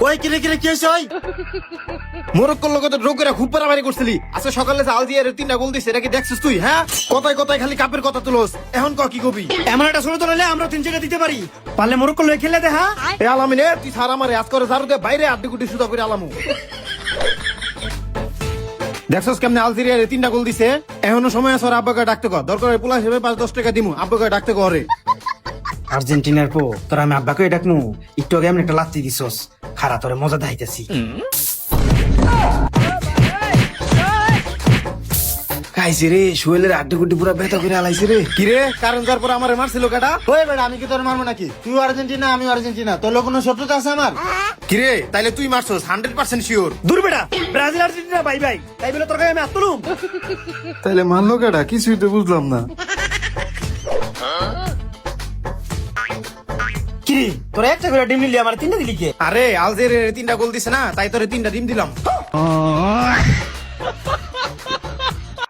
ওই কিরে কিরে কি হয়েছে ওই? মোরক্কোর লোক তো ড্র করে খুব পারামারি করছিলি। আজকে সকালে যে আলজিয়ারের 3টা গোল দিছে, এটা কি দেখছিস তুই? হ্যাঁ, কথায় কথায় খালি কাপের কথা তুলোস। এখন ক কি কবি? এমন একটা ছোট দল হলে আমরা 3 দিতে পারি। পারলে মোরক্কো লয়ে খেলে দে। হ্যাঁ এ আলামিনে তুই সারা মারে আজ করে ঝাড়ু দিয়ে বাইরে আড্ডি গুটি সুদা করে আলামু। দেখছস কেমনে আলজেরিয়ার 3টা গোল দিছে? এখনো সময় আছে, ওর আব্বাকে ডাকতে কর। দরকার হয় পোলা হিসেবে 5-10 টাকা দিমু, আব্বাকে ডাকতে করে। আর্জেন্টিনার পো তোর আমি আব্বাকে ডাকমু। একটু আগে এমন একটা লাত্তি দিছস, খারা তোরে মজা দেখাইতেছি। খাইছে রে, সোহেলের আড্ডি গুটি পুরো ব্যথা করে আলাইছে রে। কি রে, কারণ যার পর আমারে মারছিল কাটা? ওই বেটা, আমি কি তোর মারবো নাকি? তুই আর্জেন্টিনা, আমি আর্জেন্টিনা, তোর লোক কোনো শত্রুতা আছে আমার? কি রে, তাইলে তুই মারছস 100% শিওর? দূর বেটা, ব্রাজিল আর্জেন্টিনা বাই বাই, তাই বলে তোর গায়ে আমি আত্মলুম। তাইলে মানলো কাটা? কিছুই তো বুঝলাম না। কি তোরা একটা করে ডিম নিলি, আমার 3টা দিলি কে? আরে আলজেরিয়ার 3টা গোল দিছে না, তাই তোরে 3টা ডিম দিলাম।